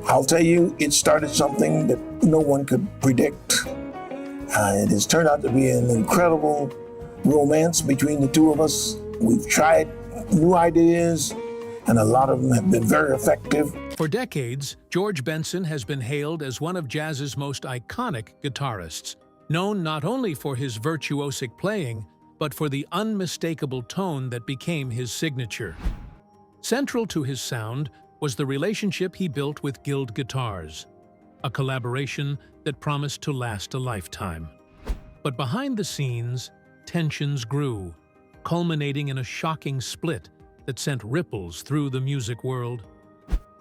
I'll tell you, it started something that no one could predict. It has turned out to be an incredible romance between the two of us. We've tried new ideas, and a lot of them have been very effective. For decades, George Benson has been hailed as one of jazz's most iconic guitarists, known not only for his virtuosic playing, but for the unmistakable tone that became his signature. Central to his sound was the relationship he built with Guild Guitars, a collaboration that promised to last a lifetime. But behind the scenes, tensions grew, culminating in a shocking split that sent ripples through the music world.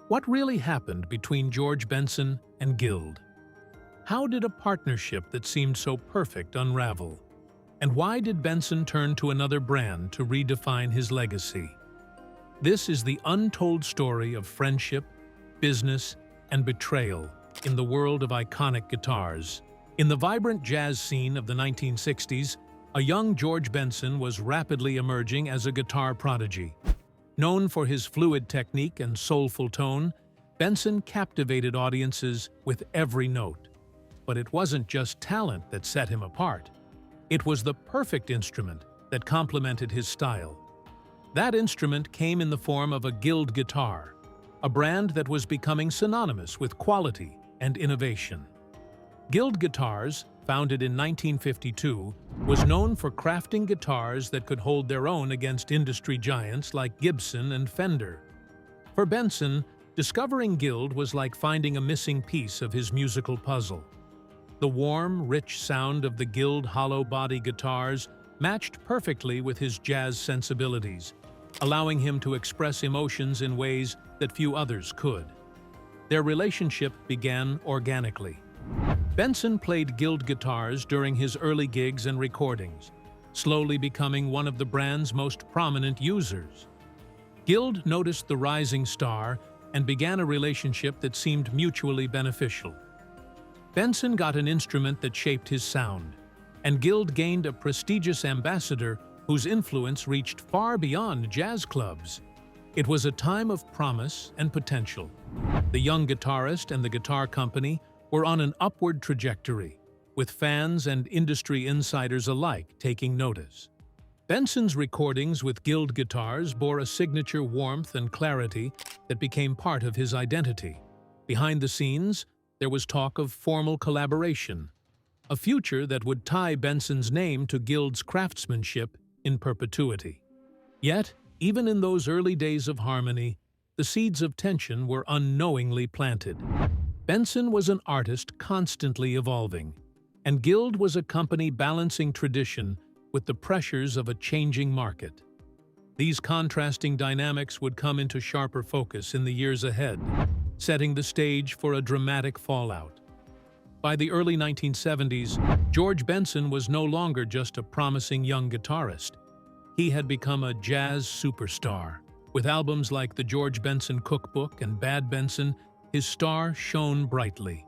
What really happened between George Benson and Guild? How did a partnership that seemed so perfect unravel? And why did Benson turn to another brand to redefine his legacy? This is the untold story of friendship, business, and betrayal in the world of iconic guitars. In the vibrant jazz scene of the 1960s, a young George Benson was rapidly emerging as a guitar prodigy. Known for his fluid technique and soulful tone, Benson captivated audiences with every note. But it wasn't just talent that set him apart. It was the perfect instrument that complemented his style. That instrument came in the form of a Guild guitar, a brand that was becoming synonymous with quality and innovation. Guild Guitars, founded in 1952, was known for crafting guitars that could hold their own against industry giants like Gibson and Fender. For Benson, discovering Guild was like finding a missing piece of his musical puzzle. The warm, rich sound of the Guild hollow body guitars matched perfectly with his jazz sensibilities, allowing him to express emotions in ways that few others could. Their relationship began organically. Benson played Guild guitars during his early gigs and recordings, slowly becoming one of the brand's most prominent users. Guild noticed the rising star and began a relationship that seemed mutually beneficial. Benson got an instrument that shaped his sound, and Guild gained a prestigious ambassador whose influence reached far beyond jazz clubs. It was a time of promise and potential. The young guitarist and the guitar company were on an upward trajectory, with fans and industry insiders alike taking notice. Benson's recordings with Guild guitars bore a signature warmth and clarity that became part of his identity. Behind the scenes, there was talk of formal collaboration, a future that would tie Benson's name to Guild's craftsmanship in perpetuity. Yet, even in those early days of harmony, the seeds of tension were unknowingly planted. Benson was an artist constantly evolving, and Guild was a company balancing tradition with the pressures of a changing market. These contrasting dynamics would come into sharper focus in the years ahead, setting the stage for a dramatic fallout. By the early 1970s, George Benson was no longer just a promising young guitarist. He had become a jazz superstar. With albums like the George Benson Cookbook and Bad Benson, his star shone brightly.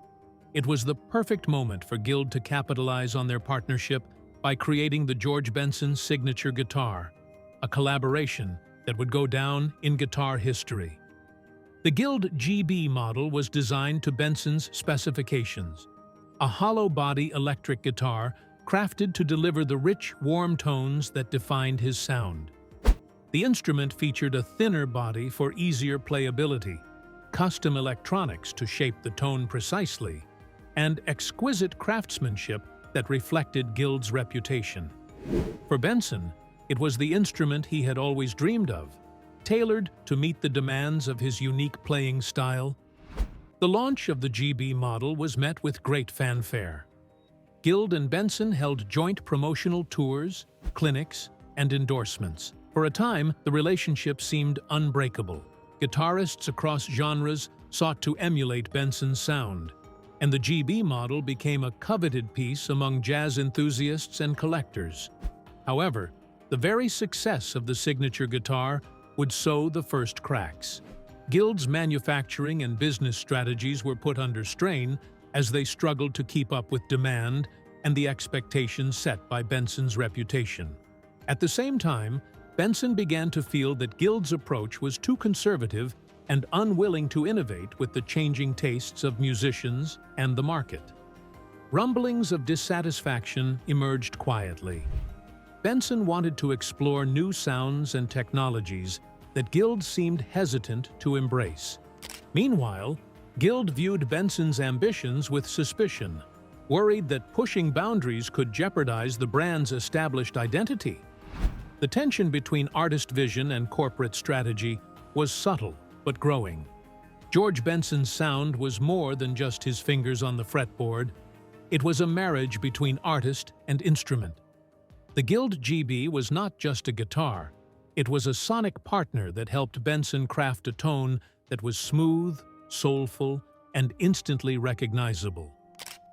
It was the perfect moment for Guild to capitalize on their partnership by creating the George Benson signature guitar, a collaboration that would go down in guitar history. The Guild GB model was designed to Benson's specifications, a hollow-body electric guitar crafted to deliver the rich, warm tones that defined his sound. The instrument featured a thinner body for easier playability, custom electronics to shape the tone precisely, and exquisite craftsmanship that reflected Guild's reputation. For Benson, it was the instrument he had always dreamed of, tailored to meet the demands of his unique playing style. The launch of the GB model was met with great fanfare. Guild and Benson held joint promotional tours, clinics, and endorsements. For a time, the relationship seemed unbreakable. Guitarists across genres sought to emulate Benson's sound, and the GB model became a coveted piece among jazz enthusiasts and collectors. However, the very success of the signature guitar would sow the first cracks. Guild's manufacturing and business strategies were put under strain as they struggled to keep up with demand and the expectations set by Benson's reputation. At the same time, Benson began to feel that Guild's approach was too conservative and unwilling to innovate with the changing tastes of musicians and the market. Rumblings of dissatisfaction emerged quietly. Benson wanted to explore new sounds and technologies that Guild seemed hesitant to embrace. Meanwhile, Guild viewed Benson's ambitions with suspicion, worried that pushing boundaries could jeopardize the brand's established identity. The tension between artist vision and corporate strategy was subtle but growing. George Benson's sound was more than just his fingers on the fretboard. It was a marriage between artist and instrument. The Guild GB was not just a guitar. It was a sonic partner that helped Benson craft a tone that was smooth, soulful, and instantly recognizable.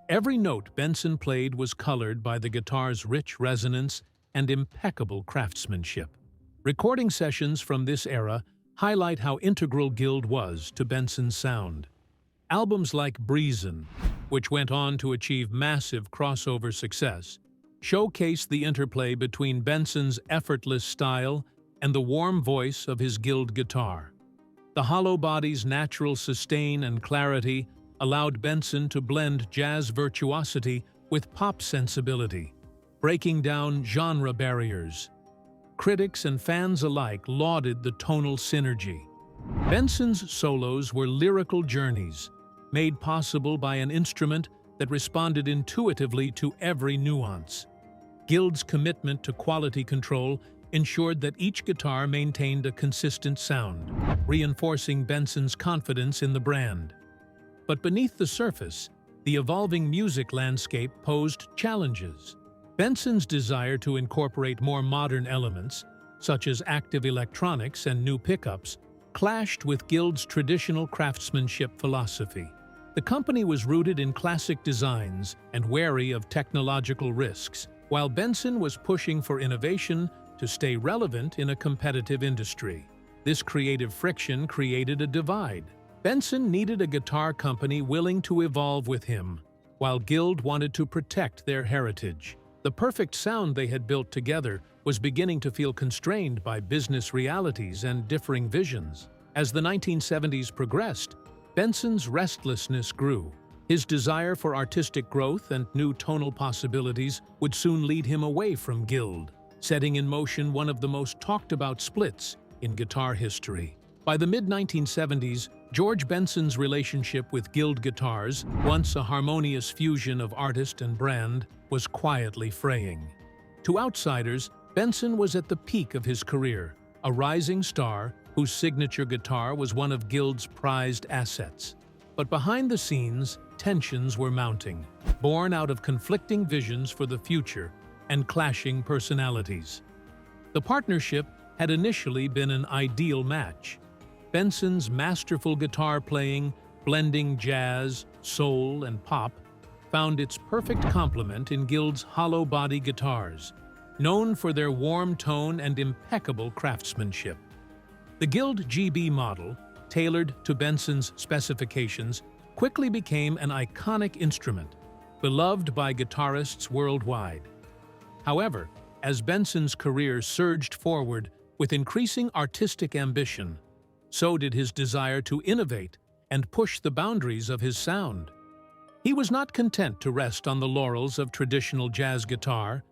Every note Benson played was colored by the guitar's rich resonance and impeccable craftsmanship. Recording sessions from this era highlight how integral Guild was to Benson's sound. Albums like Breezin', which went on to achieve massive crossover success, showcased the interplay between Benson's effortless style and the warm voice of his Guild guitar. The hollow body's natural sustain and clarity allowed Benson to blend jazz virtuosity with pop sensibility, breaking down genre barriers. Critics and fans alike lauded the tonal synergy. Benson's solos were lyrical journeys, made possible by an instrument that responded intuitively to every nuance. Guild's commitment to quality control ensured that each guitar maintained a consistent sound, reinforcing Benson's confidence in the brand. But beneath the surface, the evolving music landscape posed challenges. Benson's desire to incorporate more modern elements, such as active electronics and new pickups, clashed with Guild's traditional craftsmanship philosophy. The company was rooted in classic designs and wary of technological risks, while Benson was pushing for innovation to stay relevant in a competitive industry. This creative friction created a divide. Benson needed a guitar company willing to evolve with him, while Guild wanted to protect their heritage. The perfect sound they had built together was beginning to feel constrained by business realities and differing visions. As the 1970s progressed, Benson's restlessness grew. His desire for artistic growth and new tonal possibilities would soon lead him away from Guild, setting in motion one of the most talked-about splits in guitar history. By the mid-1970s, George Benson's relationship with Guild guitars, once a harmonious fusion of artist and brand, was quietly fraying. To outsiders, Benson was at the peak of his career, a rising star whose signature guitar was one of Guild's prized assets. But behind the scenes, tensions were mounting, born out of conflicting visions for the future and clashing personalities. The partnership had initially been an ideal match. Benson's masterful guitar playing, blending jazz, soul, and pop, found its perfect complement in Guild's hollow body guitars, known for their warm tone and impeccable craftsmanship. The Guild GB model, tailored to Benson's specifications, quickly became an iconic instrument, beloved by guitarists worldwide. However, as Benson's career surged forward with increasing artistic ambition, so did his desire to innovate and push the boundaries of his sound. He was not content to rest on the laurels of traditional jazz guitar.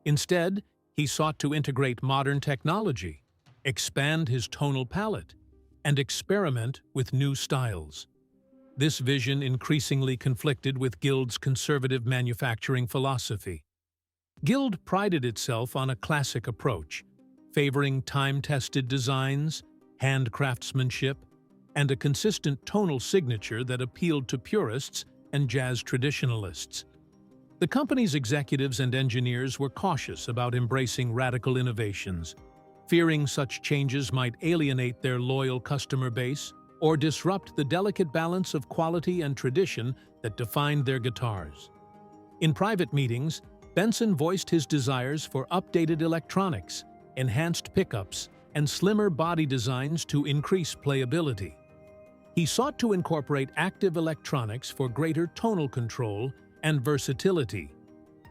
Instead, he sought to integrate modern technology, expand his tonal palette, and experiment with new styles. This vision increasingly conflicted with Guild's conservative manufacturing philosophy. Guild prided itself on a classic approach, favoring time-tested designs, hand craftsmanship, and a consistent tonal signature that appealed to purists and jazz traditionalists. The company's executives and engineers were cautious about embracing radical innovations, fearing such changes might alienate their loyal customer base or disrupt the delicate balance of quality and tradition that defined their guitars. In private meetings, Benson voiced his desires for updated electronics, enhanced pickups, and slimmer body designs to increase playability. He sought to incorporate active electronics for greater tonal control and versatility,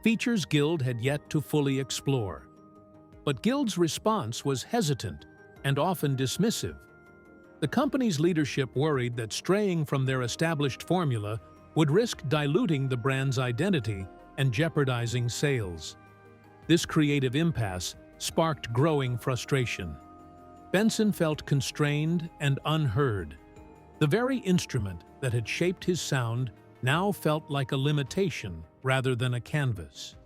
features Guild had yet to fully explore. But Guild's response was hesitant and often dismissive. The company's leadership worried that straying from their established formula would risk diluting the brand's identity and jeopardizing sales. This creative impasse sparked growing frustration. Benson felt constrained and unheard. The very instrument that had shaped his sound now felt like a limitation rather than a canvas.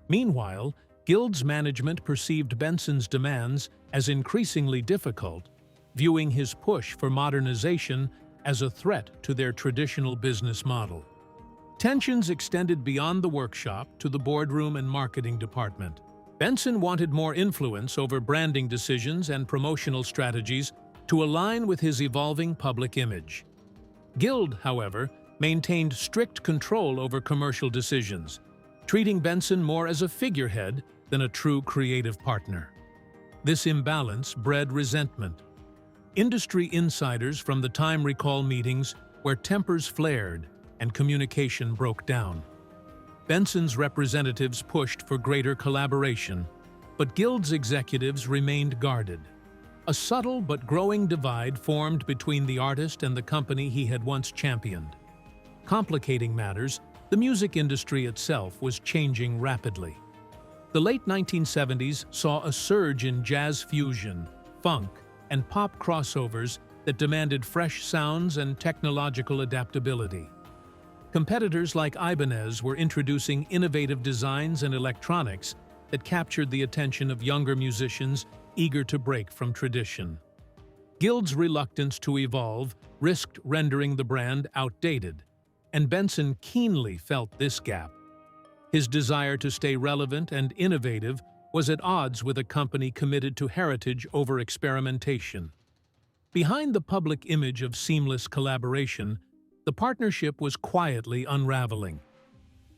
Meanwhile, Guild's management perceived Benson's demands as increasingly difficult, viewing his push for modernization as a threat to their traditional business model. Tensions extended beyond the workshop to the boardroom and marketing department. Benson wanted more influence over branding decisions and promotional strategies to align with his evolving public image. Guild, however, maintained strict control over commercial decisions, treating Benson more as a figurehead than a true creative partner. This imbalance bred resentment. Industry insiders from the time recall meetings where tempers flared and communication broke down. Benson's representatives pushed for greater collaboration, but Guild's executives remained guarded. A subtle but growing divide formed between the artist and the company he had once championed. Complicating matters, the music industry itself was changing rapidly. The late 1970s saw a surge in jazz fusion, funk, and pop crossovers that demanded fresh sounds and technological adaptability. Competitors like Ibanez were introducing innovative designs and electronics that captured the attention of younger musicians eager to break from tradition. Guild's reluctance to evolve risked rendering the brand outdated, and Benson keenly felt this gap. His desire to stay relevant and innovative was at odds with a company committed to heritage over experimentation. Behind the public image of seamless collaboration, the partnership was quietly unraveling.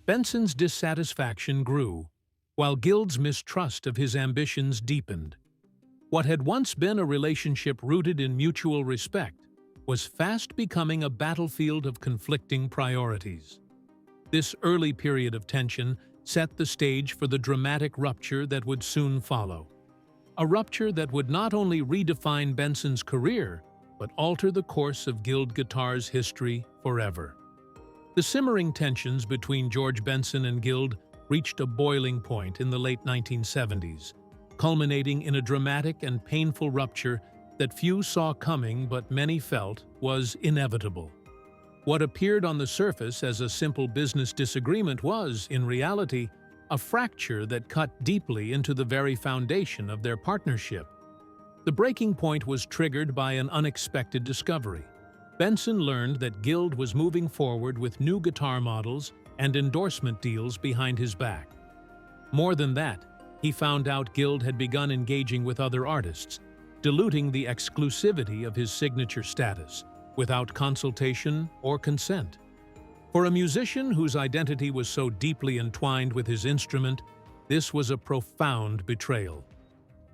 Benson's dissatisfaction grew, while Guild's mistrust of his ambitions deepened. What had once been a relationship rooted in mutual respect was fast becoming a battlefield of conflicting priorities. This early period of tension set the stage for the dramatic rupture that would soon follow. A rupture that would not only redefine Benson's career, but alter the course of Guild guitar's history forever. The simmering tensions between George Benson and Guild reached a boiling point in the late 1970s, culminating in a dramatic and painful rupture that few saw coming but many felt was inevitable. What appeared on the surface as a simple business disagreement was, in reality, a fracture that cut deeply into the very foundation of their partnership. The breaking point was triggered by an unexpected discovery. Benson learned that Guild was moving forward with new guitar models and endorsement deals behind his back. More than that, he found out Guild had begun engaging with other artists, diluting the exclusivity of his signature status, without consultation or consent. For a musician whose identity was so deeply entwined with his instrument, this was a profound betrayal.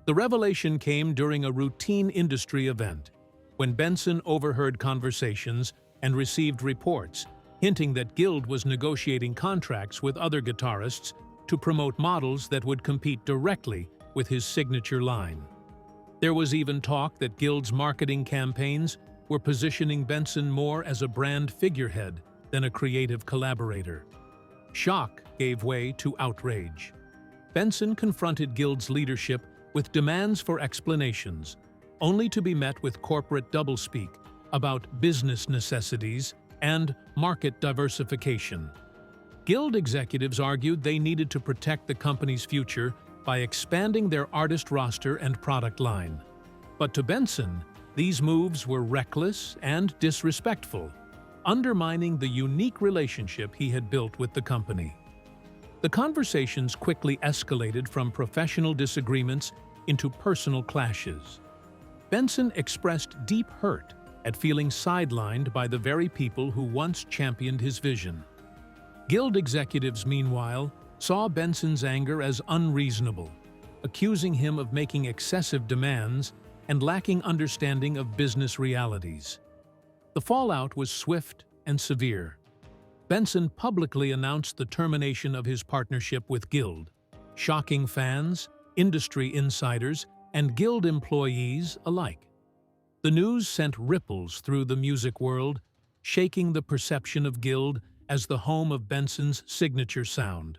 The revelation came during a routine industry event, when Benson overheard conversations and received reports hinting that Guild was negotiating contracts with other guitarists to promote models that would compete directly with his signature line. There was even talk that Guild's marketing campaigns were positioning Benson more as a brand figurehead than a creative collaborator. Shock gave way to outrage. Benson confronted Guild's leadership with demands for explanations, only to be met with corporate doublespeak about business necessities and market diversification. Guild executives argued they needed to protect the company's future by expanding their artist roster and product line. But to Benson, these moves were reckless and disrespectful, undermining the unique relationship he had built with the company. The conversations quickly escalated from professional disagreements into personal clashes. Benson expressed deep hurt at feeling sidelined by the very people who once championed his vision. Guild executives, meanwhile, saw Benson's anger as unreasonable, accusing him of making excessive demands and lacking understanding of business realities. The fallout was swift and severe. Benson publicly announced the termination of his partnership with Guild, shocking fans, industry insiders, and Guild employees alike. The news sent ripples through the music world, shaking the perception of Guild as the home of Benson's signature sound.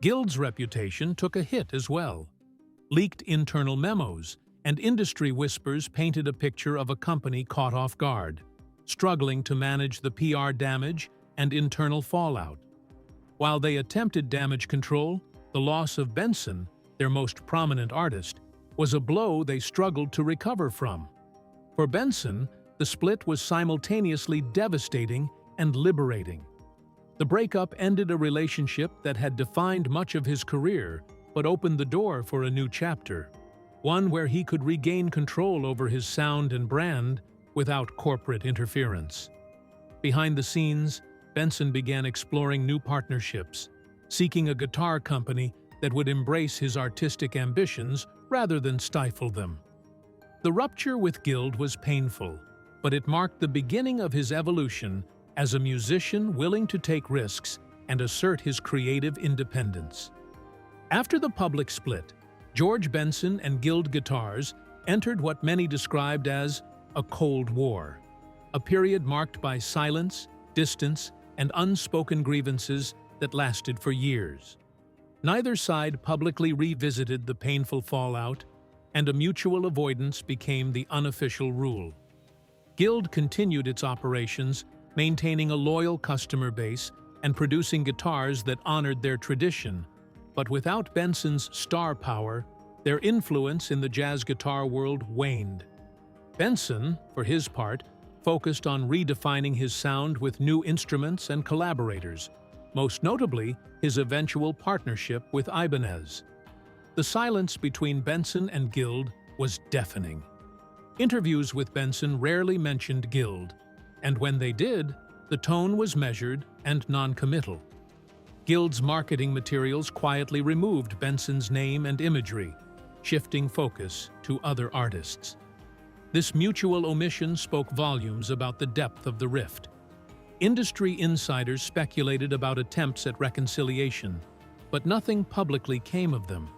Guild's reputation took a hit as well. Leaked internal memos and industry whispers painted a picture of a company caught off guard, struggling to manage the PR damage and internal fallout. While they attempted damage control, the loss of Benson, their most prominent artist, was a blow they struggled to recover from. For Benson, the split was simultaneously devastating and liberating. The breakup ended a relationship that had defined much of his career, but opened the door for a new chapter, one where he could regain control over his sound and brand without corporate interference. Behind the scenes, Benson began exploring new partnerships, seeking a guitar company that would embrace his artistic ambitions rather than stifle them. The rupture with Guild was painful, but it marked the beginning of his evolution as a musician willing to take risks and assert his creative independence. After the public split, George Benson and Guild Guitars entered what many described as a Cold War, a period marked by silence, distance, and unspoken grievances that lasted for years. Neither side publicly revisited the painful fallout, and a mutual avoidance became the unofficial rule. Guild continued its operations, maintaining a loyal customer base and producing guitars that honored their tradition, but without Benson's star power, their influence in the jazz guitar world waned. Benson, for his part, focused on redefining his sound with new instruments and collaborators, most notably his eventual partnership with Ibanez. The silence between Benson and Guild was deafening. Interviews with Benson rarely mentioned Guild, and when they did, the tone was measured and non-committal. Guild's marketing materials quietly removed Benson's name and imagery, shifting focus to other artists. This mutual omission spoke volumes about the depth of the rift. Industry insiders speculated about attempts at reconciliation, but nothing publicly came of them.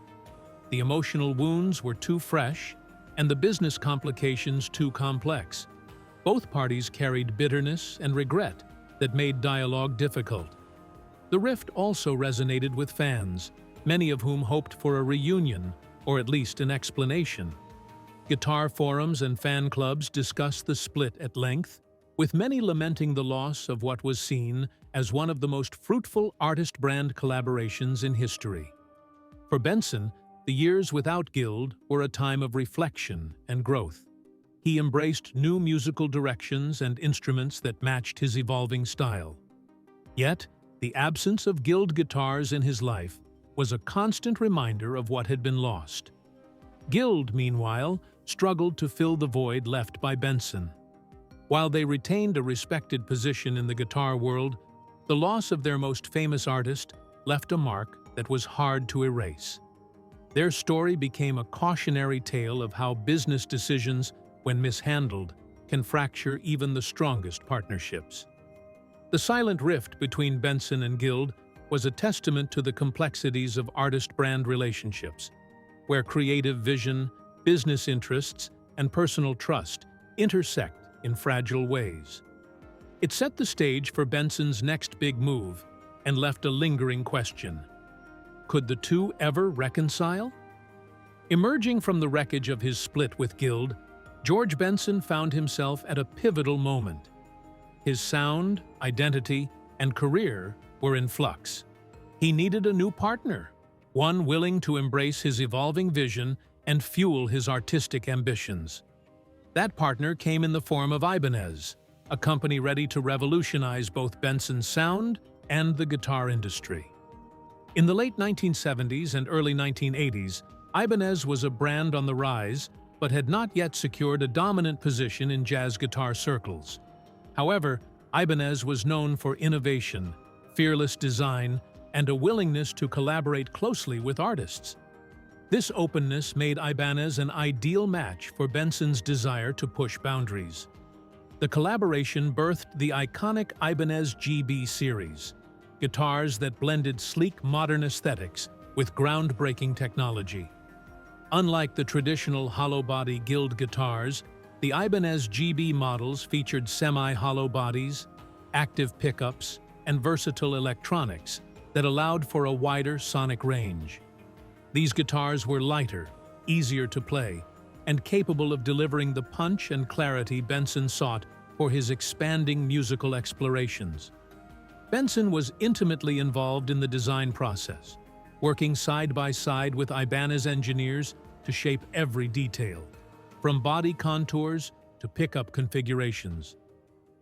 The emotional wounds were too fresh, and the business complications too complex. Both parties carried bitterness and regret that made dialogue difficult. The rift also resonated with fans, many of whom hoped for a reunion, or at least an explanation. Guitar forums and fan clubs discussed the split at length, with many lamenting the loss of what was seen as one of the most fruitful artist-brand collaborations in history. For Benson, the years without Guild were a time of reflection and growth. He embraced new musical directions and instruments that matched his evolving style. Yet, the absence of Guild guitars in his life was a constant reminder of what had been lost. Guild, meanwhile, struggled to fill the void left by Benson. While they retained a respected position in the guitar world, the loss of their most famous artist left a mark that was hard to erase. Their story became a cautionary tale of how business decisions, when mishandled, can fracture even the strongest partnerships. The silent rift between Benson and Guild was a testament to the complexities of artist-brand relationships, where creative vision, business interests, and personal trust intersect in fragile ways. It set the stage for Benson's next big move and left a lingering question. Could the two ever reconcile? Emerging from the wreckage of his split with Guild, George Benson found himself at a pivotal moment. His sound, identity, and career were in flux. He needed a new partner, one willing to embrace his evolving vision and fuel his artistic ambitions. That partner came in the form of Ibanez, a company ready to revolutionize both Benson's sound and the guitar industry. In the late 1970s and early 1980s, Ibanez was a brand on the rise, but had not yet secured a dominant position in jazz guitar circles. However, Ibanez was known for innovation, fearless design, and a willingness to collaborate closely with artists. This openness made Ibanez an ideal match for Benson's desire to push boundaries. The collaboration birthed the iconic Ibanez GB series, guitars that blended sleek modern aesthetics with groundbreaking technology. Unlike the traditional hollow-body Guild guitars, The Ibanez GB models featured semi-hollow bodies, active pickups, and versatile electronics that allowed for a wider sonic range. These guitars were lighter, easier to play, and capable of delivering the punch and clarity Benson sought for his expanding musical explorations. Benson was intimately involved in the design process, working side by side with Ibanez engineers to shape every detail, from body contours to pickup configurations.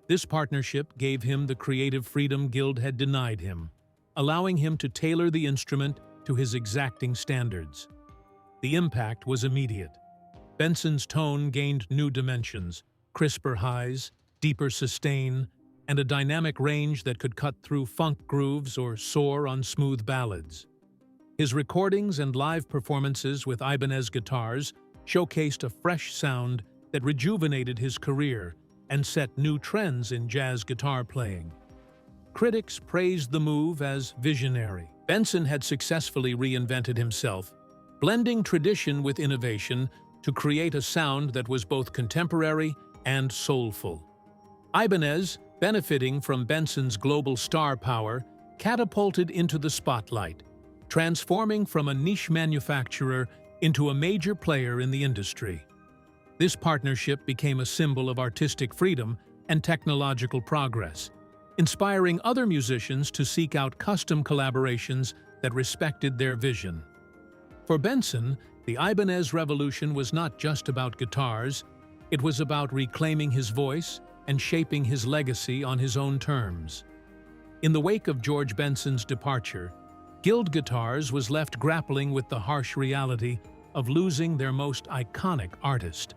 This partnership gave him the creative freedom Guild had denied him, allowing him to tailor the instrument to his exacting standards. The impact was immediate. Benson's tone gained new dimensions, crisper highs, deeper sustain, and a dynamic range that could cut through funk grooves or soar on smooth ballads. His recordings and live performances with Ibanez guitars showcased a fresh sound that rejuvenated his career and set new trends in jazz guitar playing. Critics praised the move as visionary. Benson had successfully reinvented himself, blending tradition with innovation to create a sound that was both contemporary and soulful. Ibanez, benefiting from Benson's global star power, catapulted into the spotlight, transforming from a niche manufacturer into a major player in the industry. This partnership became a symbol of artistic freedom and technological progress, inspiring other musicians to seek out custom collaborations that respected their vision. For Benson, the Ibanez revolution was not just about guitars, it was about reclaiming his voice and shaping his legacy on his own terms. In the wake of George Benson's departure, Guild Guitars was left grappling with the harsh reality of losing their most iconic artist.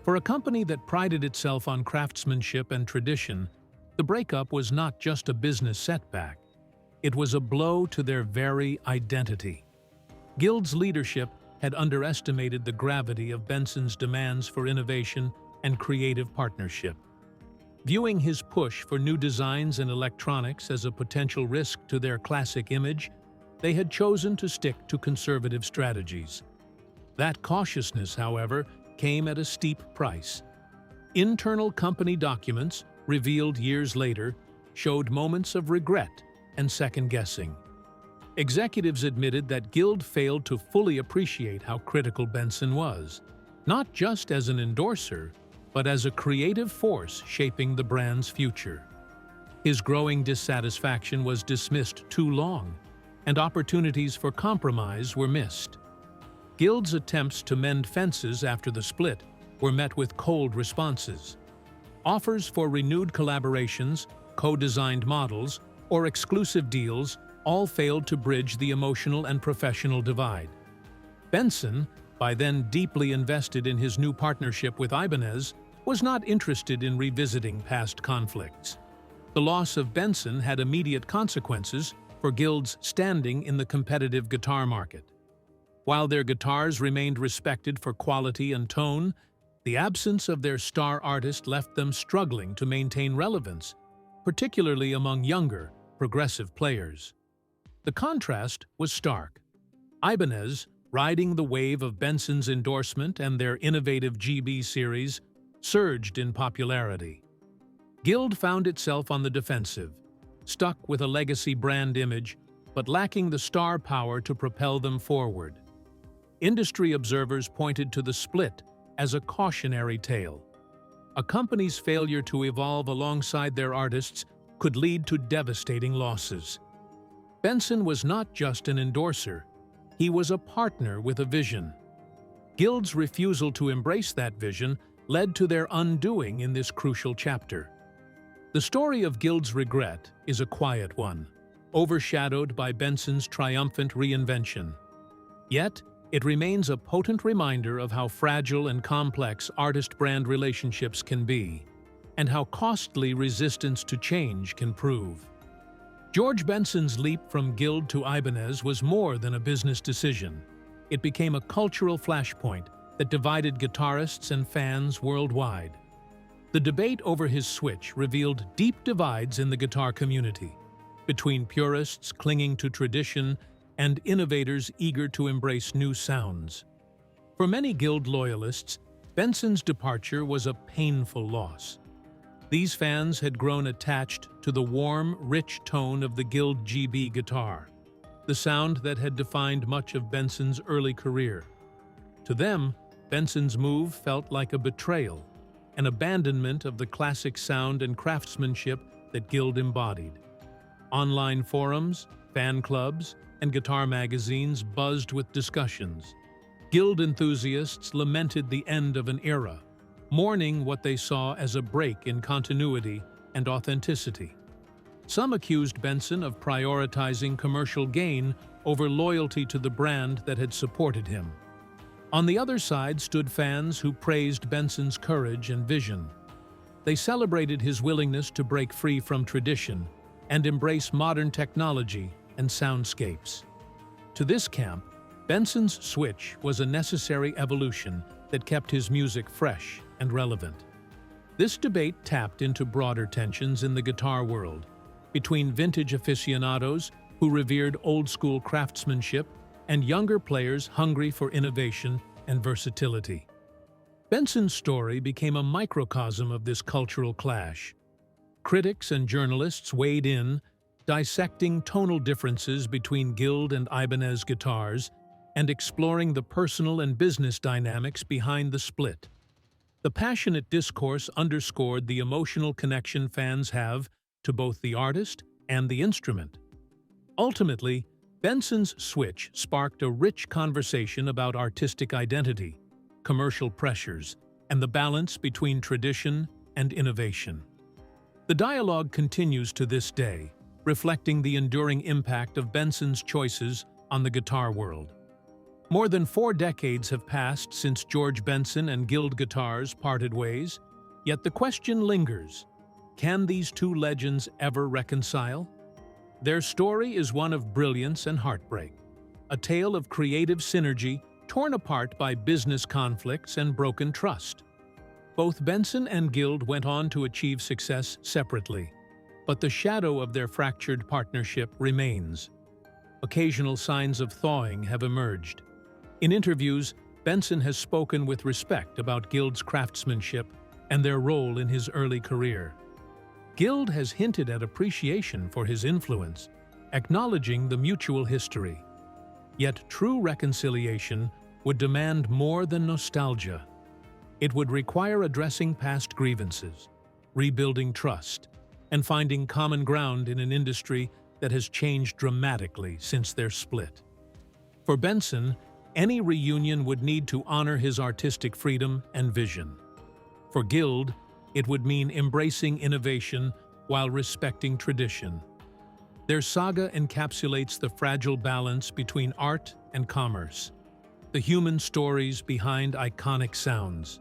For a company that prided itself on craftsmanship and tradition, the breakup was not just a business setback. It was a blow to their very identity. Guild's leadership had underestimated the gravity of Benson's demands for innovation and creative partnership. Viewing his push for new designs and electronics as a potential risk to their classic image, they had chosen to stick to conservative strategies. That cautiousness, however, came at a steep price. Internal company documents, revealed years later, showed moments of regret and second-guessing. Executives admitted that Guild failed to fully appreciate how critical Benson was, not just as an endorser, but as a creative force shaping the brand's future. His growing dissatisfaction was dismissed too long, and opportunities for compromise were missed. Guild's attempts to mend fences after the split were met with cold responses. Offers for renewed collaborations, co-designed models, or exclusive deals all failed to bridge the emotional and professional divide. Benson, by then deeply invested in his new partnership with Ibanez, was not interested in revisiting past conflicts. The loss of Benson had immediate consequences for Guild's standing in the competitive guitar market. While their guitars remained respected for quality and tone, the absence of their star artist left them struggling to maintain relevance, particularly among younger, progressive players. The contrast was stark. Ibanez, riding the wave of Benson's endorsement and their innovative GB series, surged in popularity. Guild found itself on the defensive, stuck with a legacy brand image, but lacking the star power to propel them forward. Industry observers pointed to the split as a cautionary tale. A company's failure to evolve alongside their artists could lead to devastating losses. Benson was not just an endorser, he was a partner with a vision. Guild's refusal to embrace that vision led to their undoing in this crucial chapter. The story of Guild's regret is a quiet one, overshadowed by Benson's triumphant reinvention. Yet, it remains a potent reminder of how fragile and complex artist-brand relationships can be, and how costly resistance to change can prove. George Benson's leap from Guild to Ibanez was more than a business decision. It became a cultural flashpoint that divided guitarists and fans worldwide. The debate over his switch revealed deep divides in the guitar community, between purists clinging to tradition and innovators eager to embrace new sounds. For many Guild loyalists, Benson's departure was a painful loss. These fans had grown attached to the warm, rich tone of the Guild GB guitar, the sound that had defined much of Benson's early career. To them, Benson's move felt like a betrayal, an abandonment of the classic sound and craftsmanship that Guild embodied. Online forums, fan clubs, and guitar magazines buzzed with discussions. Guild enthusiasts lamented the end of an era, mourning what they saw as a break in continuity and authenticity. Some accused Benson of prioritizing commercial gain over loyalty to the brand that had supported him. On the other side stood fans who praised Benson's courage and vision. They celebrated his willingness to break free from tradition and embrace modern technology and soundscapes. To this camp, Benson's switch was a necessary evolution that kept his music fresh and relevant. This debate tapped into broader tensions in the guitar world, between vintage aficionados who revered old-school craftsmanship and younger players hungry for innovation and versatility. Benson's story became a microcosm of this cultural clash. Critics and journalists weighed in, dissecting tonal differences between Guild and Ibanez guitars and exploring the personal and business dynamics behind the split. The passionate discourse underscored the emotional connection fans have to both the artist and the instrument. Ultimately, Benson's switch sparked a rich conversation about artistic identity, commercial pressures, and the balance between tradition and innovation. The dialogue continues to this day, reflecting the enduring impact of Benson's choices on the guitar world. More than 4 decades have passed since George Benson and Guild guitars parted ways, yet the question lingers: can these two legends ever reconcile? Their story is one of brilliance and heartbreak, a tale of creative synergy torn apart by business conflicts and broken trust. Both Benson and Guild went on to achieve success separately, but the shadow of their fractured partnership remains. Occasional signs of thawing have emerged. In interviews, Benson has spoken with respect about Guild's craftsmanship and their role in his early career. Guild has hinted at appreciation for his influence, acknowledging the mutual history. Yet true reconciliation would demand more than nostalgia. It would require addressing past grievances, rebuilding trust, and finding common ground in an industry that has changed dramatically since their split. For Benson, any reunion would need to honor his artistic freedom and vision. For Guild, it would mean embracing innovation while respecting tradition. Their saga encapsulates the fragile balance between art and commerce, the human stories behind iconic sounds.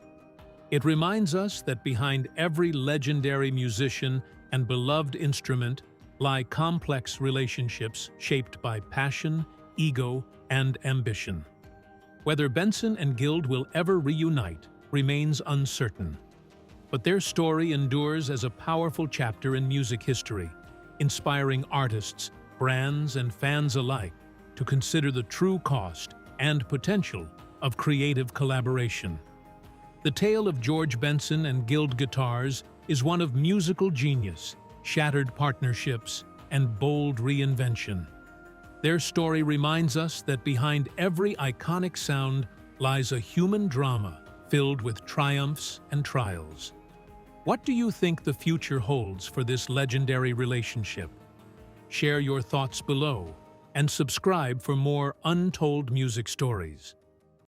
It reminds us that behind every legendary musician and beloved instrument lie complex relationships shaped by passion, ego, and ambition. Whether Benson and Guild will ever reunite remains uncertain, but their story endures as a powerful chapter in music history, inspiring artists, brands, and fans alike to consider the true cost and potential of creative collaboration. The tale of George Benson and Guild guitars is one of musical genius, shattered partnerships, and bold reinvention. Their story reminds us that behind every iconic sound lies a human drama filled with triumphs and trials. What do you think the future holds for this legendary relationship? Share your thoughts below and subscribe for more untold music stories.